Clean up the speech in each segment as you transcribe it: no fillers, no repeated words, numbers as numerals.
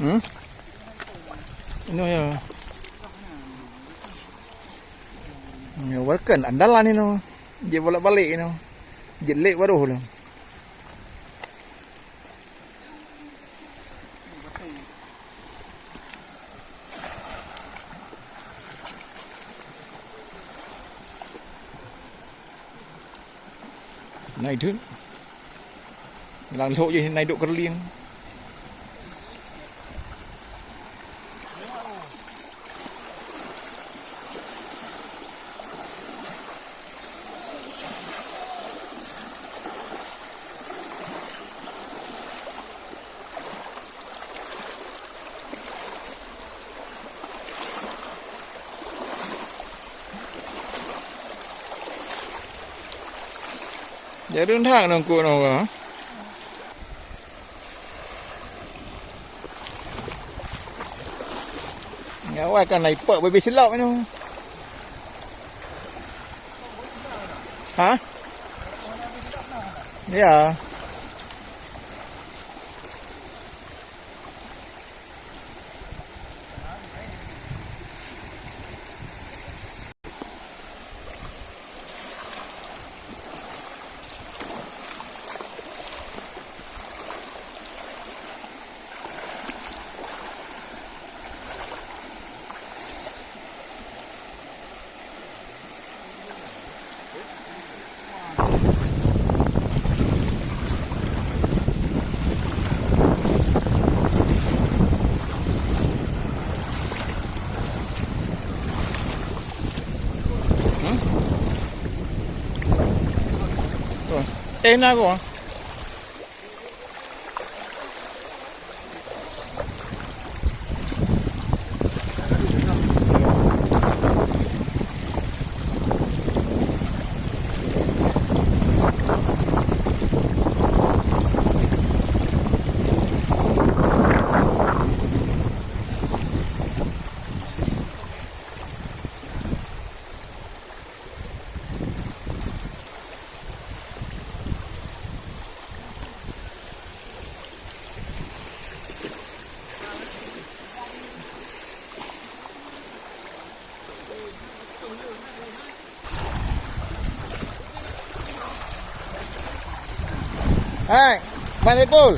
Ini ya. Ya, warkan andalan ini. Dia bolak-balik ini. Jelek baru lah. Này thứ làm lộ gì này độ con liên giờ đứng thang đồng cua nào hả? Nghe qua cái này bợ bởi vì xin lỗi đâu. Hả? Đấy à? Tên nào của Hai, mana pul?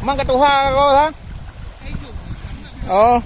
Mang ketuha kau tak? Oh.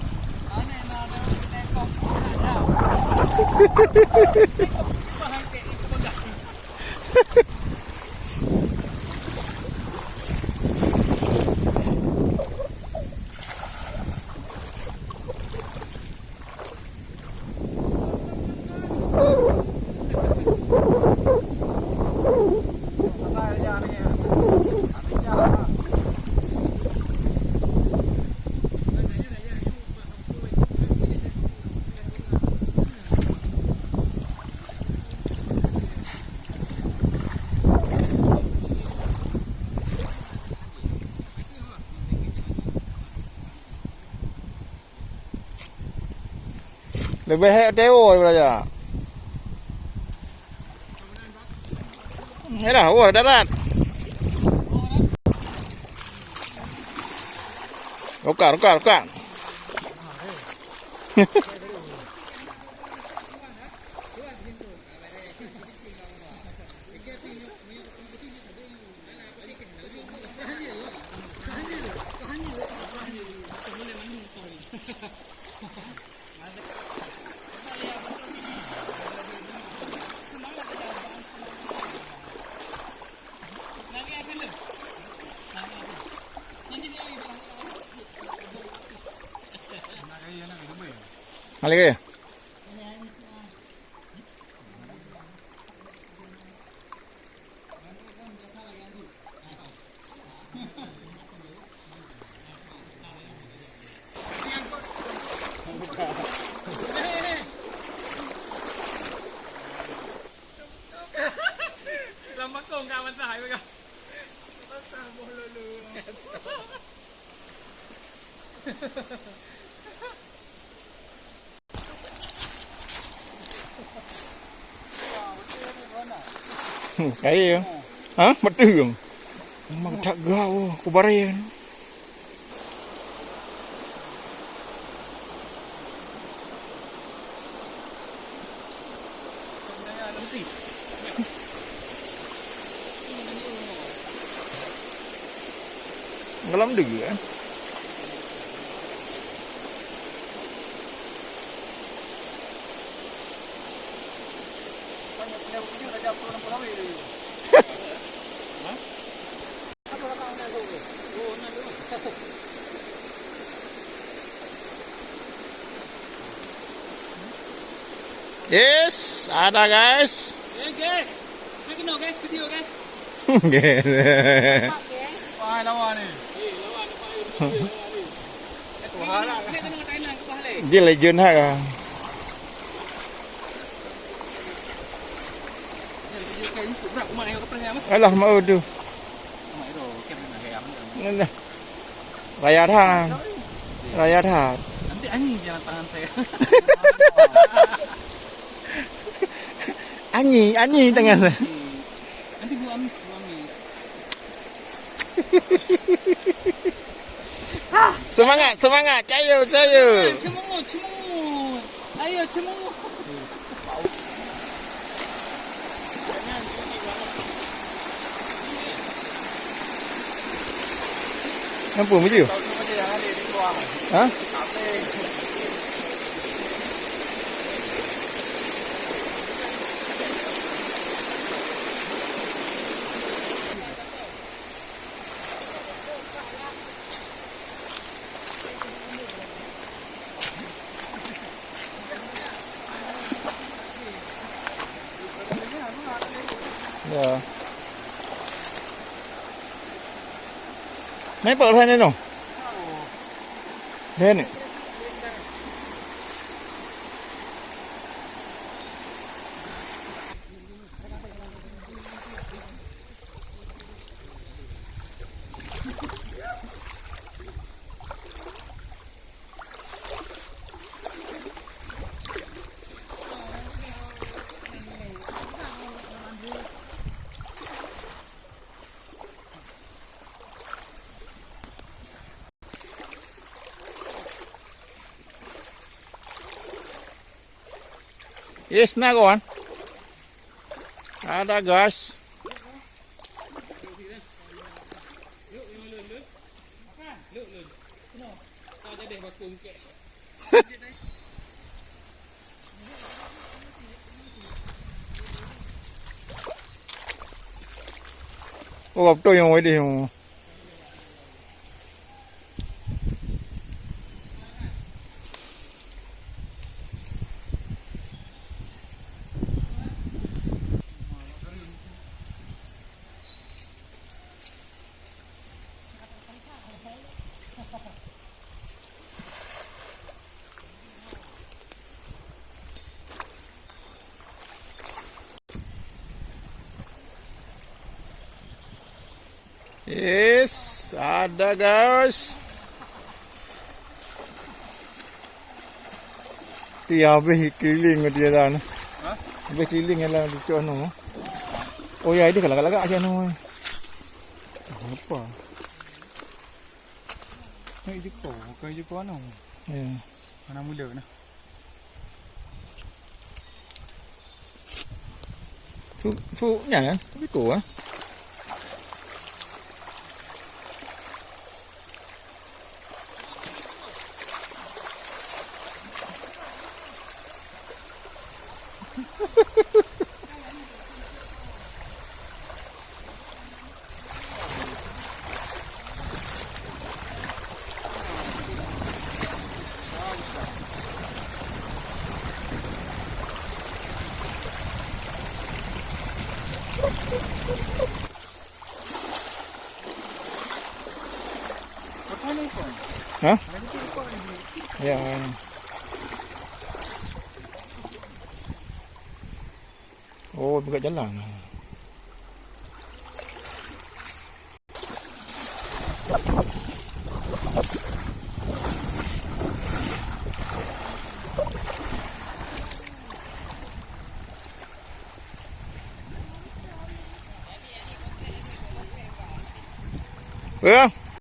Lebih hek teo belajar. Ini dah, wah darat. Rokak. Lagi. Lambat kong kawan saya kan. Pasal bolulu. Cái gì vậy? Hả? Mặt đường. Mang thạc gạo của bà rê. Berhenti. Ngelam juga kan. Yes, ada guys. Guys. Makin no guys, video guys. Yes. Wah, lawan ni. Lawan apa air video ni. Tuhan lah. Kena Thailand ke Bali. Dia legend ha. Alah mau tu. Raya thang. Raya thang. Nanti anjing jalan tangan saya. Anyi tangan saya. Nanti gua amis. Semangat, cayo. Cemungut. Ayo cemungut. Nampak macam tu? Ha? Ya. Naik pak ni no. Ni. Yes na kawan. Ada guys. Oh, gặp tôi ngồi đi. Yes, ada guys. Dia habis keliling dia dah. Habis keliling lah di sana. Oh ya, ini galak-galak aja no. Apa? Ni jeko, kai jeko anu. Ya. Mana mula nah. Nya kan? Biko ah. Hah? Ya. Oh, buka jalan. Ya.